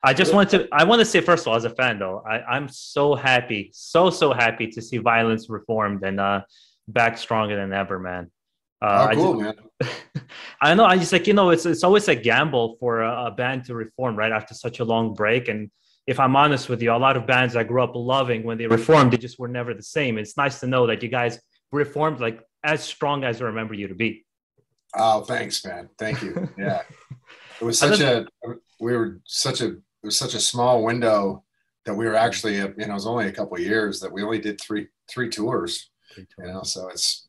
I want to say, first of all, as a fan though, I'm so happy, so happy to see Violence reformed and back stronger than ever, man. Oh, I just, cool, man. I know, I just like, it's always a gamble for a band to reform right after such a long break. And if I'm honest with you, a lot of bands I grew up loving when they reformed, they just were never the same. It's nice to know that you guys reformed like as strong as I remember you to be. Oh, thanks, man. Thank you. Yeah. It was I such thought, a we were such a it was such a small window that we were actually, it was only a couple of years that we only did three tours, so it's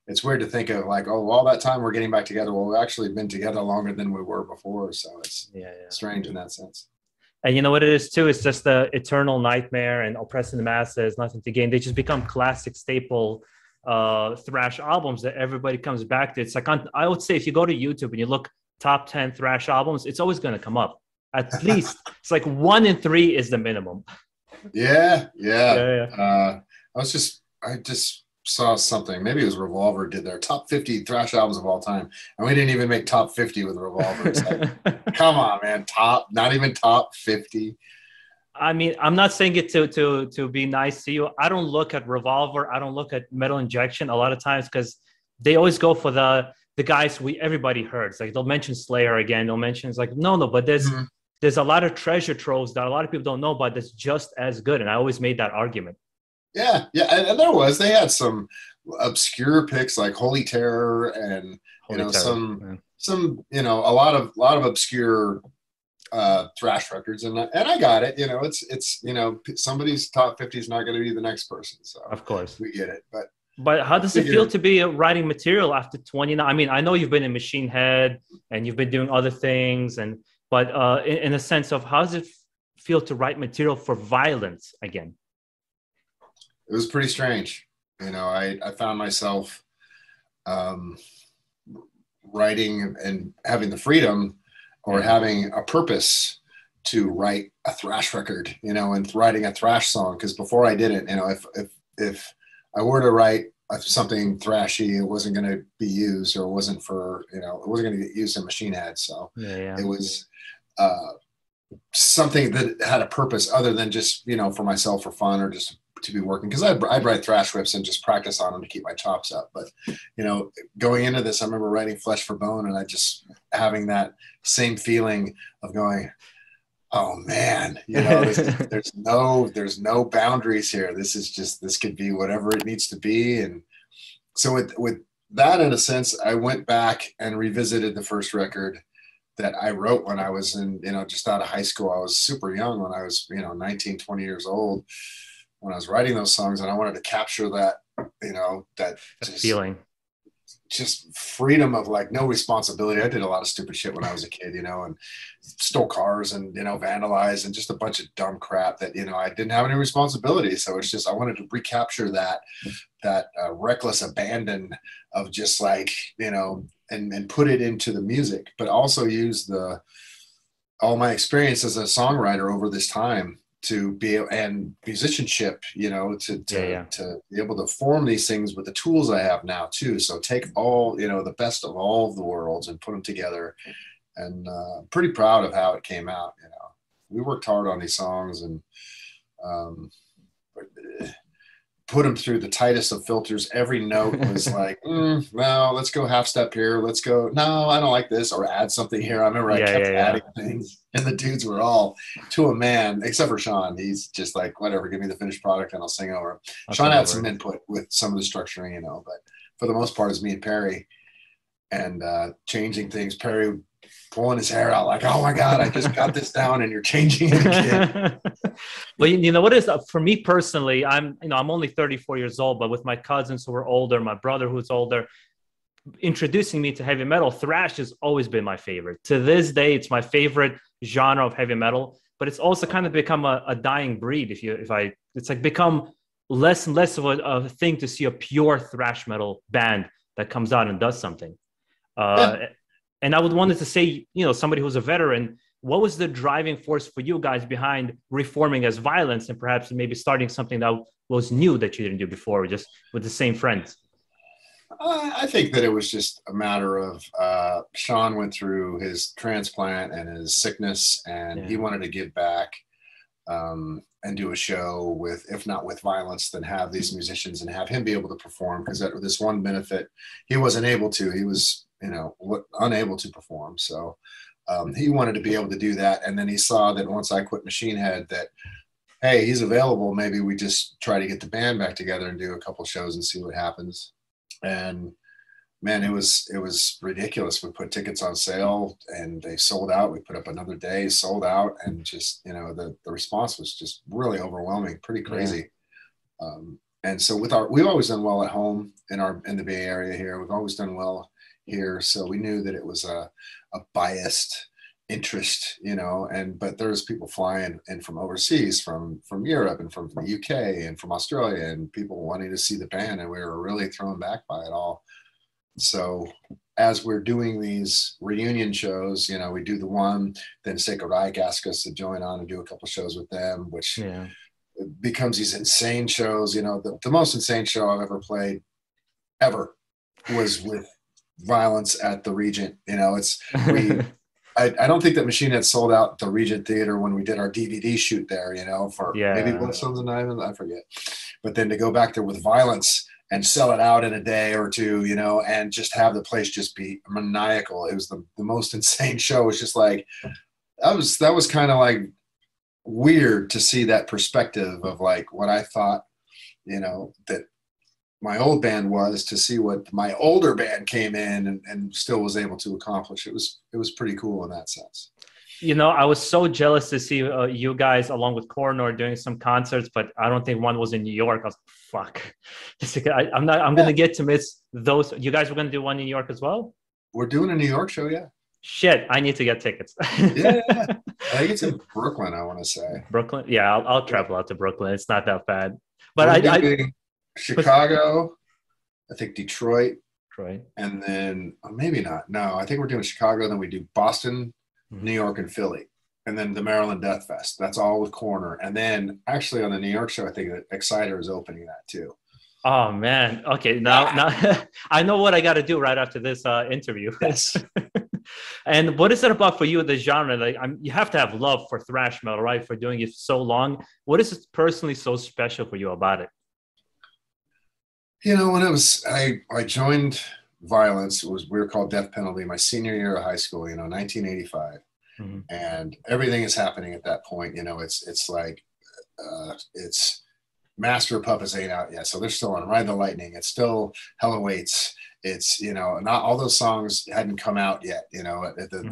it's weird to think of like, oh, all that time we're getting back together. Well, we've actually been together longer than we were before, so it's yeah, yeah. strange in that sense. And you know what it is too? It's just the eternal nightmare and oppressing the masses, nothing to gain. They just become classic staple thrash albums that everybody comes back to. It's like I would say if you go to YouTube and you look top 10 thrash albums, it's always going to come up. At least it's like 1 in 3 is the minimum. Yeah, yeah. Yeah, yeah. I just saw something. Maybe it was Revolver did their top 50 thrash albums of all time, and we didn't even make top 50 with Revolver. It's like, come on, man, not even top 50. I mean, I'm not saying it to be nice to you. I don't look at Revolver. I don't look at Metal Injection a lot of times because they always go for the guys everybody heard. It's like they'll mention Slayer again. They'll mention it's like no, but there's a lot of treasure troves that a lot of people don't know about that's just as good. And I always made that argument. Yeah, yeah, and they had some obscure picks like Holy Terror and Holy Terror. Yeah. a lot of obscure thrash records, and I got it. It's somebody's top 50 is not going to be the next person, so Of course. we get it. But how does it feel to be writing material after 29? I mean, I know you've been in Machine Head and you've been doing other things, but in a sense of how does it feel to write material for Violence again? It was pretty strange. I found myself writing and having the freedom or having a purpose to write a thrash record, and writing a thrash song. Because before I did it, if I were to write something thrashy, it wasn't going to be used, or it wasn't going to get used in Machine Head. So it was something that had a purpose other than just, for myself for fun or just to be working. Because I'd write thrash riffs and just practice on them to keep my chops up. But, going into this, I remember writing Flesh for Bone, and I just having that same feeling of going, oh man, there's no boundaries here. This could be whatever it needs to be. And so with that, in a sense, I went back and revisited the first record that I wrote when I was in, just out of high school. I was super young when I was, 19, 20 years old when I was writing those songs. And I wanted to capture that, that feeling. Just freedom of like no responsibility. I did a lot of stupid shit when I was a kid, and stole cars and, vandalized and just a bunch of dumb crap that, I didn't have any responsibility. So it's just, I wanted to recapture that reckless abandon of just like, and put it into the music, but also use all my experience as a songwriter over this time to be, and musicianship, to be able to form these things with the tools I have now too. So take all, the best of all of the worlds and put them together. And I'm pretty proud of how it came out. We worked hard on these songs and put them through the tightest of filters. Every note was like, no, let's go half step here. Let's go, no, I don't like this, or add something here. I remember I kept adding things, and the dudes were all to a man, except for Sean. He's just like, whatever, give me the finished product and I'll sing over. Sean had some input with some of the structuring, but for the most part, it's me and Perry, and changing things. Perry pulling his hair out like, oh my God, I just got this down and you're changing it again. Well, what is for me personally, I'm only 34 years old, but with my cousins who are older, my brother who's older, introducing me to heavy metal, thrash has always been my favorite. To this day, it's my favorite genre of heavy metal, but it's also kind of become a dying breed. It's like become less and less of a thing to see a pure thrash metal band that comes out and does something. And I would wanted to say, somebody who's a veteran, what was the driving force for you guys behind reforming as Violence and perhaps maybe starting something that was new that you didn't do before, just with the same friends? I think that it was just a matter of Sean went through his transplant and his sickness, and he Yeah. wanted to give back and do a show with, if not with Vio-Lence, then have these musicians and have him be able to perform, because that this one benefit he wasn't able to. He was, unable to perform. So he wanted to be able to do that, and then he saw that once I quit Machine Head, that hey, he's available. Maybe we just try to get the band back together and do a couple shows and see what happens. And man, it was ridiculous. We put tickets on sale and they sold out. We put up another day, sold out, and just the response was just really overwhelming, pretty Yeah. crazy. And so we've always done well at home in the Bay Area here. We've always done well here, so we knew that it was a biased interest, but there's people flying in from overseas, from Europe and from the UK and from Australia, and people wanting to see the band, and we were really thrown back by it all. So as we're doing these reunion shows, we do the one, then Sacred Reich asked us to join on and do a couple shows with them, which Yeah. becomes these insane shows. The most insane show I've ever played ever was with Vio-Lence at the Regent. I don't think that Machine Head sold out the Regent Theater when we did our DVD shoot there, for maybe Yeah. Blood Sons and Diamonds, I forget. But then to go back there with Vio-Lence and sell it out in a day or two, and just have the place just be maniacal. It was the most insane show. It was just like, that was kind of like weird to see that perspective of like what I thought, that my old band was, to see what my older band came in and still was able to accomplish. It was pretty cool in that sense. I was so jealous to see you guys along with Coroner doing some concerts, but I don't think one was in New York. I was fuck. I'm going to get to miss those. You guys were going to do one in New York as well? We're doing a New York show, yeah. Shit, I need to get tickets. Yeah. I think it's in Brooklyn, I want to say. Brooklyn? Yeah, I'll travel out to Brooklyn. It's not that bad. But I Chicago, I think Detroit, and then maybe not. No, I think we're doing Chicago. Then we do Boston, New York, and Philly, and then the Maryland Death Fest. That's all with Corner. And then actually on the New York show, I think that Exciter is opening that too. Oh man. Okay. Now I know what I got to do right after this interview. Yes. And what is it about for you, the genre? Like, you have to have love for thrash metal, right? For doing it so long. What is it personally so special for you about it? When I joined Vio-Lence, we were called Death Penalty my senior year of high school, 1985. Mm-hmm. And everything is happening at that point. It's like, it's Master of Puppets ain't out yet. So they're still on Ride the Lightning. It's still Hell Awaits. It's, not all those songs hadn't come out yet,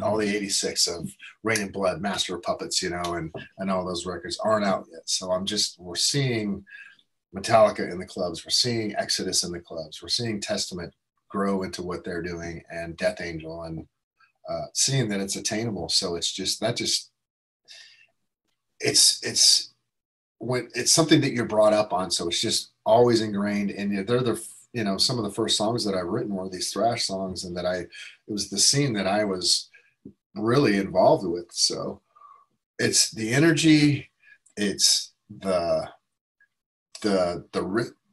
all the 86 of Rain and Blood, Master of Puppets, and all those records aren't out yet. So we're seeing Metallica in the clubs. We're seeing Exodus in the clubs. We're seeing Testament grow into what they're doing, and Death Angel, and seeing that it's attainable. So it's something that you're brought up on. So it's just always ingrained in you. They're some of the first songs that I've written were these thrash songs, and it was the scene that I was really involved with. So it's the energy, it's the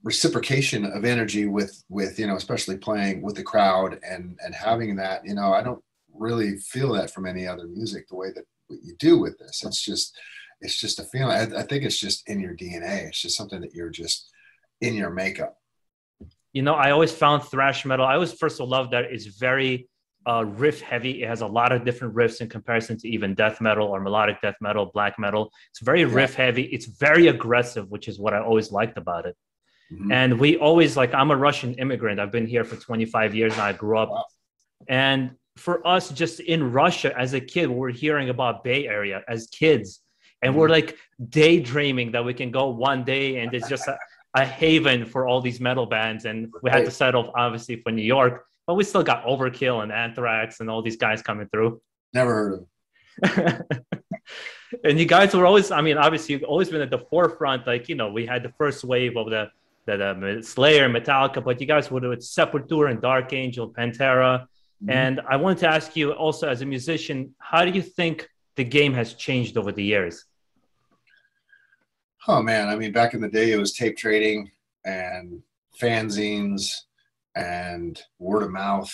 reciprocation of energy with especially playing with the crowd and having that. I don't really feel that from any other music the way that you do with this. It's just a feeling. I think it's just in your DNA. It's just something that you're just in your makeup. I always found thrash metal, I always first of all loved that it's very riff heavy. It has a lot of different riffs in comparison to even death metal or melodic death metal, black metal. It's very riff heavy. It's very aggressive, which is what I always liked about it. Mm-hmm. And we always, I'm a Russian immigrant. I've been here for 25 years and I grew up. Wow. And for us, just in Russia as a kid, we're hearing about Bay Area as kids. And we're like daydreaming that we can go one day and it's just a haven for all these metal bands. And we had to settle obviously for New York, but we still got Overkill and Anthrax and all these guys coming through. Never heard of them. And you guys were always, obviously you've always been at the forefront. We had the first wave of the Slayer, Metallica, but you guys were with Sepultura and Dark Angel, Pantera. Mm-hmm. And I wanted to ask you also as a musician, how do you think the game has changed over the years? Oh man, back in the day it was tape trading and fanzines and word of mouth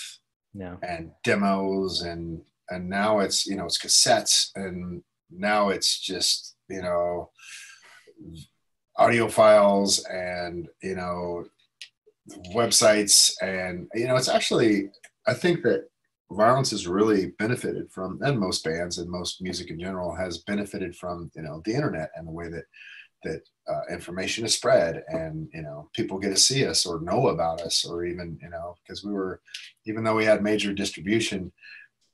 Yeah. and demos, and now it's, you know, it's cassettes, and now it's just, you know, audio files, and, you know, websites, and, you know, it's actually, I think that Violence has really benefited from, and most bands and most music in general has benefited from, you know, the internet and the way that information is spread, and, you know, people get to see us or know about us, or even, you know, because we were, even though we had major distribution,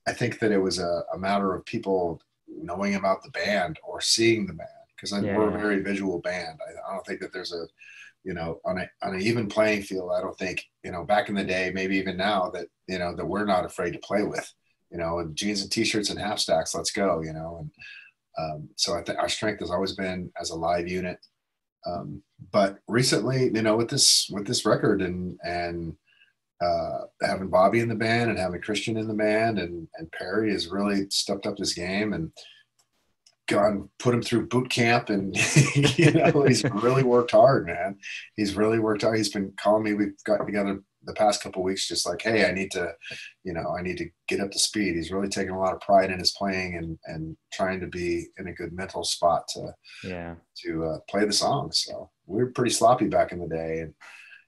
I think that it was a matter of people knowing about the band or seeing the band, because we're a Yeah. very visual band. I don't think that there's a, you know, on an even playing field. I don't think, you know, back in the day, maybe even now, that, you know, that we're not afraid to play with, you know, and jeans and t-shirts and half stacks, let's go, you know. And so I think our strength has always been as a live unit. But recently, you know, with this record, and having Bobby in the band and having Christian in the band, and Perry has really stepped up his game and gone, put him through boot camp, and you know, he's really worked hard, man. He's really worked hard. He's been calling me. We've gotten together the past couple of weeks, just like, hey, I need to, you know, I need to get up to speed. He's really taking a lot of pride in his playing, and trying to be in a good mental spot to play the songs. So we were pretty sloppy back in the day, and,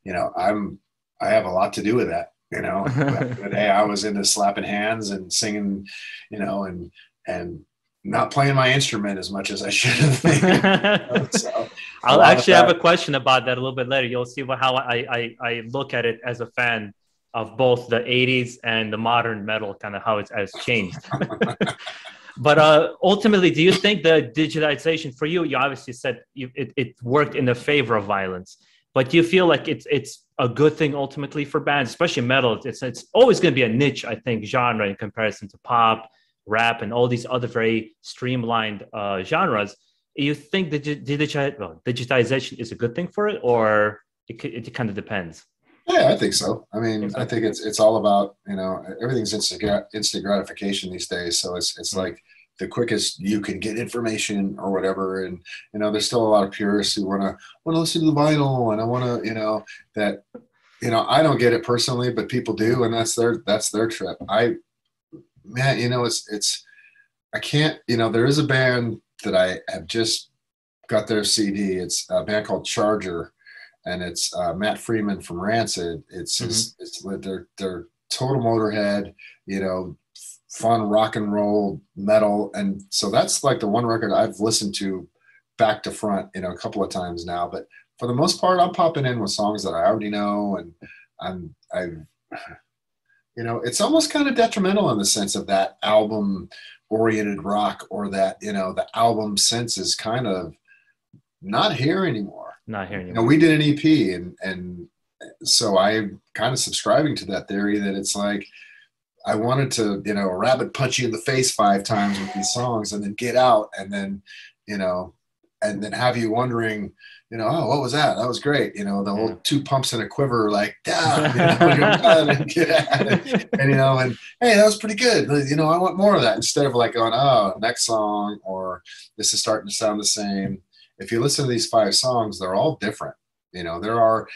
you know, I have a lot to do with that. You know, back in the day, I was into slapping hands and singing, you know, and not playing my instrument as much as I should have. So, I'll actually have a question about that a little bit later. You'll see how I look at it as a fan of both the 80s and the modern metal, kind of how it has changed. But ultimately, do you think the digitization for you, you obviously said it worked in the favor of Violence, but do you feel like it's a good thing ultimately for bands, especially metal? It's always going to be a niche, I think, genre in comparison to pop, rap, and all these other very streamlined genres. You think that digitization is a good thing for it, or it kind of depends? Yeah, I think so. I mean, I think it's all about, you know, everything's instant gratification these days. So it's like the quickest you can get information or whatever. And, you know, there's still a lot of purists who want to listen to the vinyl, and I want to, you know, that, you know, I don't get it personally, but people do, and that's their trip. Man, you know, I can't, you know, there is a band that I have just got their CD. It's a band called Charger, and it's Matt Freeman from Rancid. It's they're total Motorhead, you know, fun rock and roll metal. And so that's like the one record I've listened to back to front, you know, a couple of times now. But for the most part, I'm popping in with songs that I already know, and I've you know, it's almost kind of detrimental in the sense of that album oriented rock, or that, you know, the album sense is kind of not here anymore. Not here You anymore. know, we did an EP, and so I'm kind of subscribing to that theory that it's like, I wanted to, you know, rabbit punch you in the face 5 times with these songs, and then get out, and then, you know, and then have you wondering, you know, oh, what was that? That was great. You know, the whole 2 pumps and a quiver, like, yeah, you know, and get at it. And, you know, and hey, that was pretty good. You know, I want more of that, instead of like going, oh, next song, or this is starting to sound the same. If you listen to these 5 songs, they're all different. You know, there are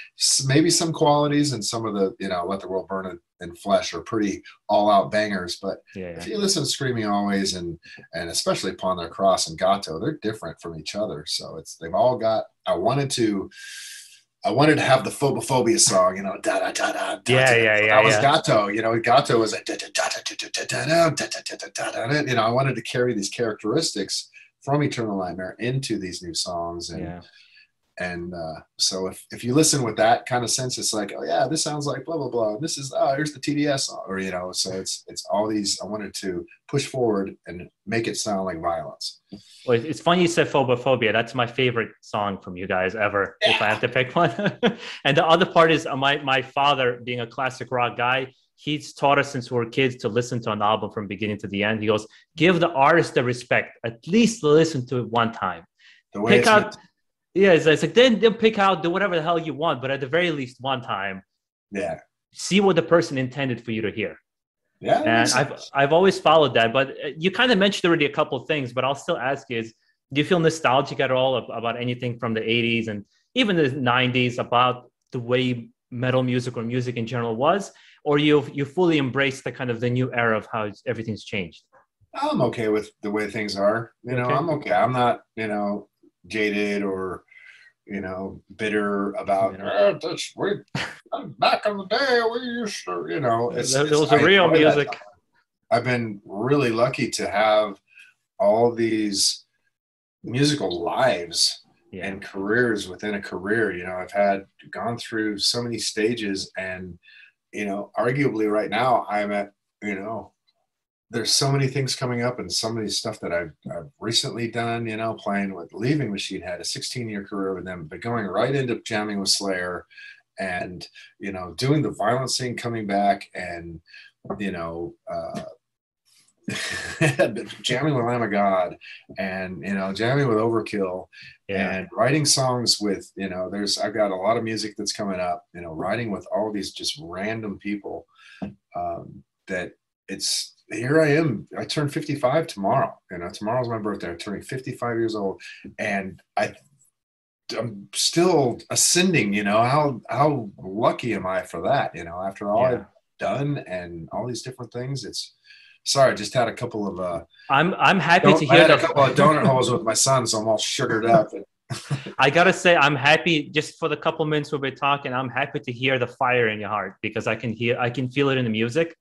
maybe some qualities, and some of the, you know, Let the World Burn in Flesh are pretty all-out bangers. But if you listen to Screaming Always, and especially Upon Their Cross and Gato, they're different from each other. So they've all got. I wanted to have the Phobophobia song, you know, da da da da. That was Gato. You know, Gato was like, you know, I wanted to carry these characteristics from Eternal Nightmare into these new songs, and so if you listen with that kind of sense, it's like, oh yeah, this sounds like blah blah blah. This is, oh, here's the TDS song, or, you know, so it's all these. I wanted to push forward and make it sound like Violence. Well, it's funny you said Phobophobia. That's my favorite song from you guys ever, if I have to pick one. And the other part is my father, being a classic rock guy, he's taught us since we were kids to listen to an album from beginning to the end. He goes, give the artist the respect. At least listen to it one time. The way Yeah, it's like, then pick out, do whatever the hell you want, but at the very least one time, see what the person intended for you to hear. Yeah, and I've always followed that. But you kind of mentioned already a couple of things, but I'll still ask you: do you feel nostalgic at all about anything from the '80s and even the '90s, about the way metal music or music in general was, or you fully embrace the kind of the new era of how everything's changed? I'm okay with the way things are. Okay. I'm okay. I'm not, jaded or, bitter about back in the day we used to, Those are I real enjoy that music. time. I've been really lucky to have all these musical lives and careers within a career. I've gone through so many stages, and arguably right now I'm at, there's so many things coming up and so many stuff that I've recently done, playing with Leaving Machine, had a 16-year career with them, but going right into jamming with Slayer and, doing the violent scene, coming back and, jamming with Lamb of God and, jamming with Overkill and writing songs with, I've got a lot of music that's coming up, writing with all these just random people that here I am. I turn 55 tomorrow. Tomorrow's my birthday. I'm turning 55 years old, and I'm still ascending. How lucky am I for that? After all I've done and all these different things. Sorry, I just had a couple of. I'm happy to hear a couple of donut holes with my son, so I'm all sugared up. I gotta say, I'm happy just for the couple minutes we've been talking. I'm happy to hear the fire in your heart, because I can feel it in the music.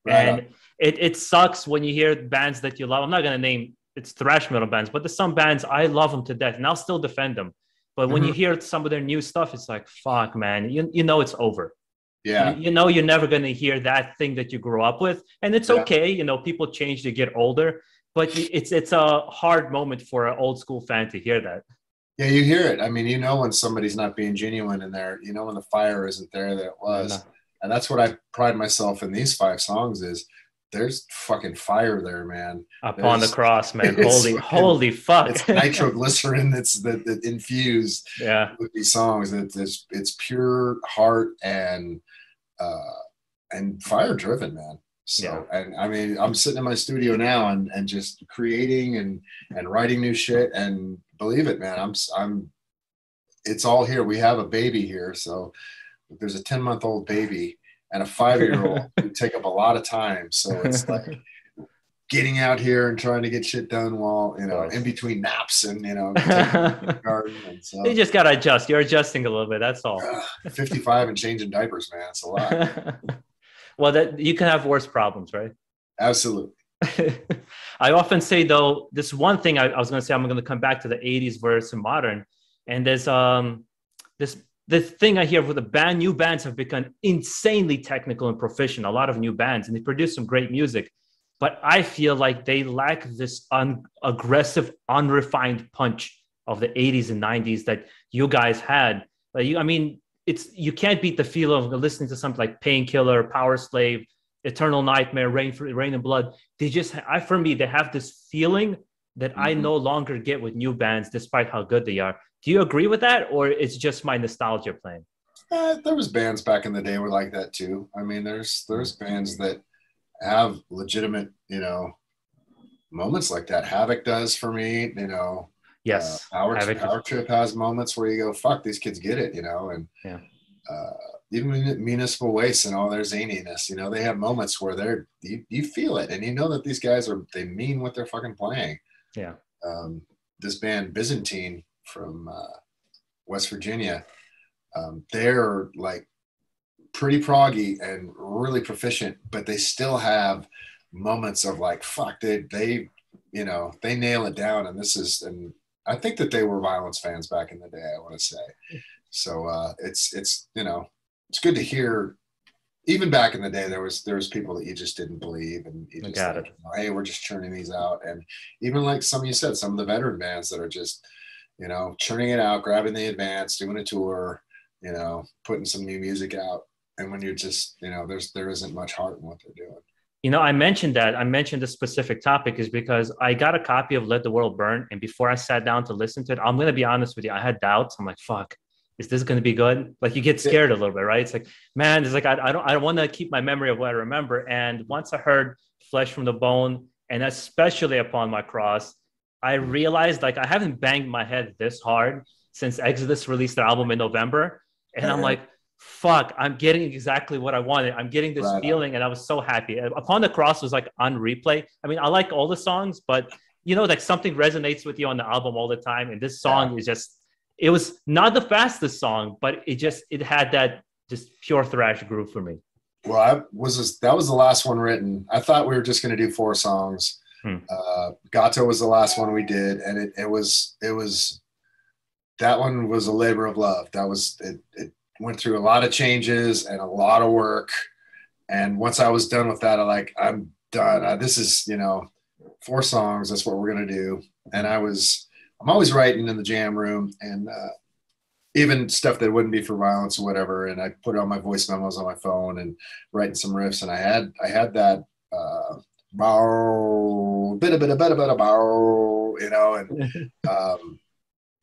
Right. And it sucks when you hear bands that you love. I'm not going to name it's thrash metal bands, but there's some bands I love them to death, and I'll still defend them. But when you hear some of their new stuff, it's like, fuck, man, you know it's over. Yeah. You're never going to hear that thing that you grew up with, and it's okay. People change to get older, but it's a hard moment for an old school fan to hear that. Yeah, you hear it. I mean, when somebody's not being genuine in there, when the fire isn't there that it was. No. And that's what I pride myself in these 5 songs is there's fucking fire there, man. Upon the cross, man. Holy fuck. It's nitroglycerin that's infused with these songs. It's pure heart and fire driven, man. So, and I mean, I'm sitting in my studio now and just creating and writing new shit, and believe it, man, it's all here. We have a baby here. So there's a 10-month-old baby and a 5-year-old who take up a lot of time. So it's like getting out here and trying to get shit done while, in between naps and, the garden. And so, you just got to adjust. You're adjusting a little bit. That's all. 55 and changing diapers, man. It's a lot. Well, you can have worse problems, right? Absolutely. I often say, though, this one thing I was going to say, I'm going to come back to the 80s versus modern. And there's the thing I hear with new bands have become insanely technical and proficient, a lot of new bands, and they produce some great music. But I feel like they lack this aggressive, unrefined punch of the 80s and 90s that you guys had. You can't beat the feel of listening to something like Painkiller, Power Slave, Eternal Nightmare, Rain and Blood. They have this feeling that I no longer get with new bands, despite how good they are. Do you agree with that, or it's just my nostalgia playing? There was bands back in the day were like that too. I mean, there's bands that have legitimate, moments like that. Havoc does for me, Yes. Power Trip has moments where you go, fuck, these kids get it, and even Municipal Waste and all their zaniness, they have moments where you feel it, and that these guys they mean what they're fucking playing. Yeah. This band Byzantine from West Virginia, they're like pretty proggy and really proficient, but they still have moments of like, fuck, they nail it down. And I think that they were Violence fans back in the day, I want to say. So it's good to hear. Even back in the day, there was people that you just didn't believe, and you just got it. Hey, we're just churning these out. And even like some of the veteran bands that are just, churning it out, grabbing the advance, doing a tour, putting some new music out. And when you're just, there isn't much heart in what they're doing. I mentioned this specific topic is because I got a copy of Let the World Burn. And before I sat down to listen to it, I'm going to be honest with you, I had doubts. I'm like, fuck, is this going to be good? Like, you get scared a little bit, right? It's like, man, it's like, I want to keep my memory of what I remember. And once I heard Flesh from the Bone, and especially Upon My Cross, I realized like I haven't banged my head this hard since Exodus released their album in November. And I'm like, fuck, I'm getting exactly what I wanted. I'm getting this feeling, and I was so happy. Upon the Cross was like on replay. I mean, I like all the songs, but you know, like something resonates with you on the album all the time. And this song is just, it was not the fastest song, but it had that just pure thrash groove for me. Well, that was the last one written. I thought we were just going to do 4 songs. Gato was the last one we did, and it was that one was a labor of love. It went through a lot of changes and a lot of work. And once I was done with that, I'm done. This is, 4 songs. That's what we're going to do. And I'm always writing in the jam room, and even stuff that wouldn't be for violence or whatever. And I put it on my voice memos on my phone and writing some riffs. And I had that,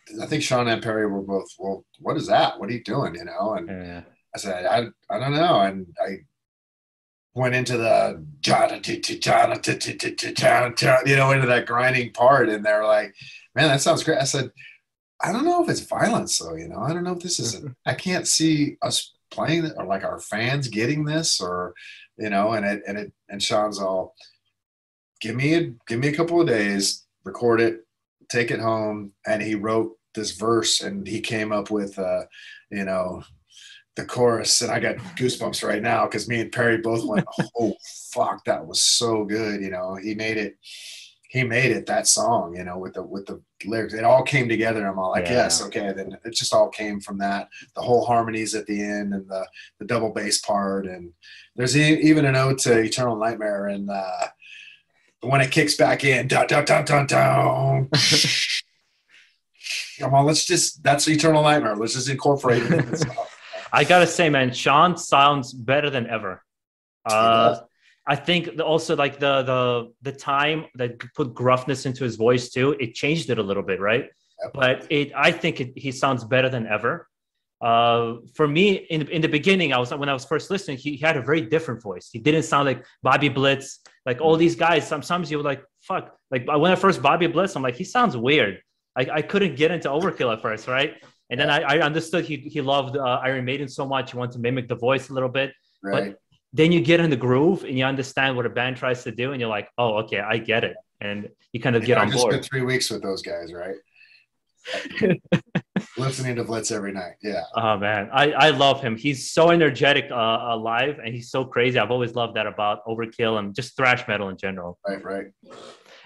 and I think Sean and Perry were both, well, what is that? What are you doing? And I said, I don't know. And I went into the, into that grinding part. And they're like, man, that sounds great. I said, I don't know if it's violence though. I don't know if this is, I can't see us playing it or like our fans getting this or, and Sean's all, give me a couple of days, record it, take it home. And he wrote this verse, and he came up with, the chorus. And I got goosebumps right now because me and Perry both went, oh, fuck, that was so good. He made it that song, with the lyrics. It all came together. I'm all like, yes, okay. Then it just all came from that. The whole harmonies at the end and the double bass part. And there's even an ode to Eternal Nightmare. And when it kicks back in, dun, dun, dun, dun, dun. Come on, that's Eternal Nightmare. Let's just incorporate it. I gotta say, man, Sean sounds better than ever. I think also like the time that put gruffness into his voice too, it changed it a little bit, right? Yep. But I think he sounds better than ever. For me, in the beginning, when I was first listening, he had a very different voice. He didn't sound like Bobby Blitz, like all these guys. Sometimes you were like, fuck. Like when I first Bobby Blitz, I'm like, he sounds weird. I couldn't get into Overkill at first, right? And then I understood he loved Iron Maiden so much. He wanted to mimic the voice a little bit. Right. But then you get in the groove and you understand what a band tries to do, and you're like, oh, okay, I get it. And you kind of get on board. I just spent 3 weeks with those guys, right? Listening to Blitz every night. Yeah. Oh man, I love him. He's so energetic live, and he's so crazy. I've always loved that about Overkill and just thrash metal in general. Right.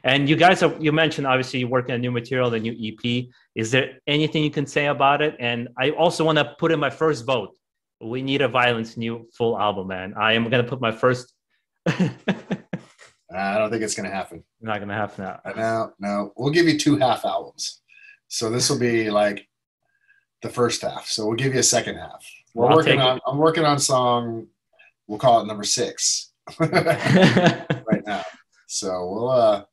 And you guys you mentioned obviously you're working on new material, the new EP. Is there anything you can say about it? And I also want to put in my first vote. We need a Vio-Lence new full album, man. I am going to put my first. I don't think it's going to happen. Not going to happen now. No. We'll give you 2 half albums. So this will be like the first half. So we'll give you a second half. I'm working on song, we'll call it number 6 right now. So we'll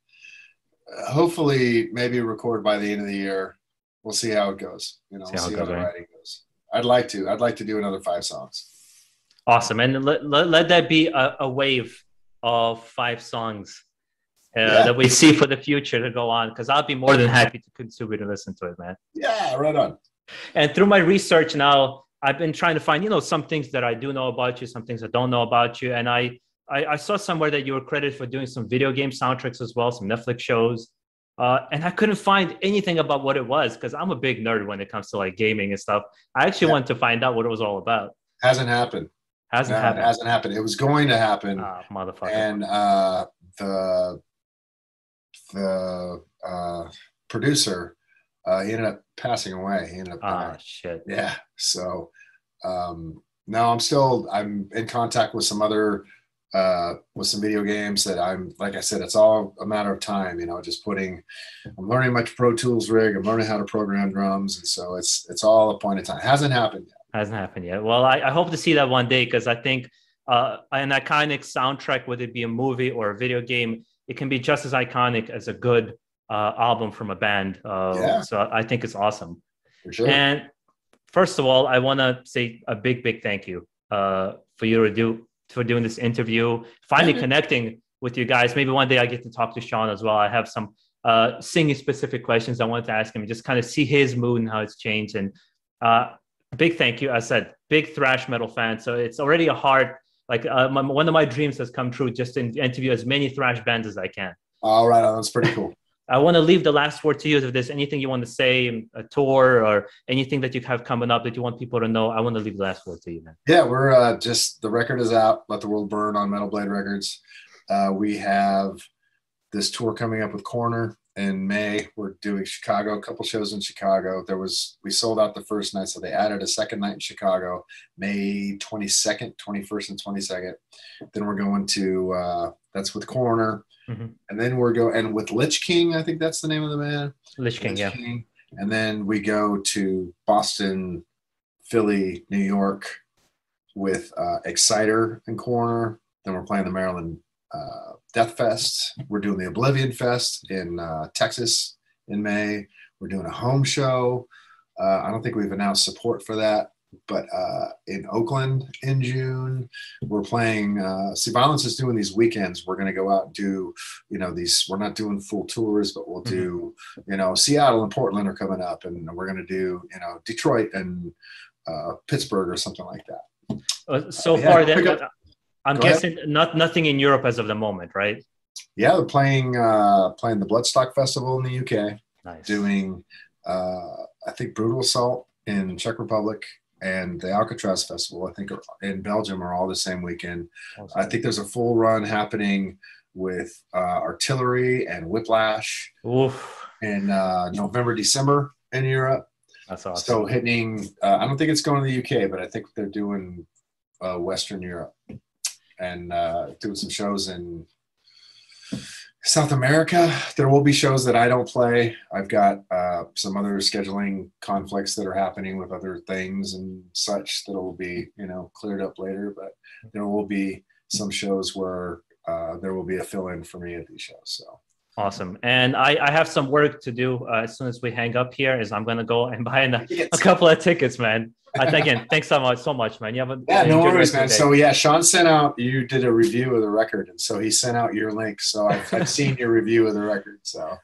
hopefully maybe record by the end of the year. We'll see how it goes. We'll see how the writing goes. I'd like to do another 5 songs. Awesome. And let that be a wave of 5 songs that we see for the future to go on, because I'll be more than happy to contribute and listen to it, man. Yeah, right on. And through my research now, I've been trying to find, some things that I do know about you, some things I don't know about you. And I saw somewhere that you were credited for doing some video game soundtracks as well, some Netflix shows. And I couldn't find anything about what it was, because I'm a big nerd when it comes to like gaming and stuff. I actually wanted to find out what it was all about. Hasn't happened. It hasn't happened. It was going to happen. Motherfucker. And the producer, he ended up passing away. He ended up dying. Shit. Yeah. So now I'm in contact with some other with some video games that like I said, it's all a matter of time, I'm learning my Pro Tools rig. I'm learning how to program drums. And so it's all a point of time. Hasn't happened yet. Well, I hope to see that one day, because I think an iconic soundtrack, whether it be a movie or a video game, it can be just as iconic as a good album from a band. So I think it's awesome. For sure. And first of all, I want to say a big thank you for doing this interview, finally connecting with you guys. Maybe one day I get to talk to Sean as well. I have some singing specific questions I wanted to ask him, just kind of see his mood and how it's changed. And Big thank you. I said big thrash metal fan. So it's already a hard, like one of my dreams has come true, just to interview as many thrash bands as I can. All right, that's pretty cool. I want to leave the last word to you. If there's anything you want to say, a tour or anything that you have coming up that you want people to know, I want to leave the last word to you, man. Yeah, we're just, the record is out. Let the World Burn on Metal Blade Records. We have this tour coming up with Corner in May. We're doing Chicago, a couple shows in Chicago. We sold out the first night, so they added a second night in Chicago, May 22nd, 21st, and 22nd. Then we're going to, that's with Corner. Mm-hmm. And then and with Lich King, I think that's the name of the band. Lich King, yeah. And then we go to Boston, Philly, New York with Exciter and Corner. Then we're playing the Maryland Death Fest. We're doing the Oblivion Fest in Texas in May. We're doing a home show. I don't think we've announced support for that, but in Oakland in June, we're playing. See, Vio-Lence is doing these weekends. We're going to go out and do, we're not doing full tours, but we'll do, Seattle and Portland are coming up, and we're going to do, Detroit and Pittsburgh or something like that. Far, then, I'm guessing nothing in Europe as of the moment, right? Yeah, they're playing the Bloodstock Festival in the UK. Nice. Doing, I think, Brutal Assault in Czech Republic and the Alcatraz Festival, I think, in Belgium are all the same weekend. Awesome. I think there's a full run happening with Artillery and Whiplash in November, December in Europe. That's awesome. So hitting, I don't think it's going to the UK, but I think they're doing Western Europe and doing some shows in South America. There will be shows that I don't play. I've got some other scheduling conflicts that are happening with other things and such that will be, cleared up later. But there will be some shows where there will be a fill-in for me at these shows. So awesome. And I have some work to do as soon as we hang up here. I'm going to go and buy a couple of tickets, man. Again, thanks so much, man. You have no worries, man. So yeah, Sean sent out, you did a review of the record, and so he sent out your link. So I've seen your review of the record. So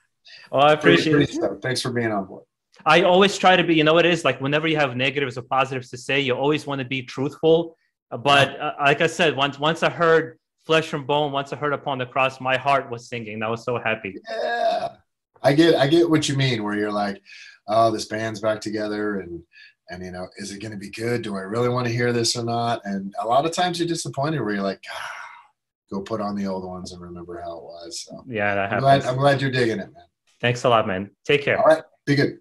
I appreciate it. Thanks for being on board. I always try to be, what it is, like whenever you have negatives or positives to say, you always want to be truthful. But like I said, once I heard Flesh and Bone, once I heard Upon the Cross, my heart was singing. I was so happy. Yeah, I get what you mean, where you're like, oh, this band's back together, and is it going to be good? Do I really want to hear this or not? And a lot of times you're disappointed where you're like, go put on the old ones and remember how it was. So yeah, that happens. I'm glad you're digging it, man. Thanks a lot, man. Take care. All right, be good.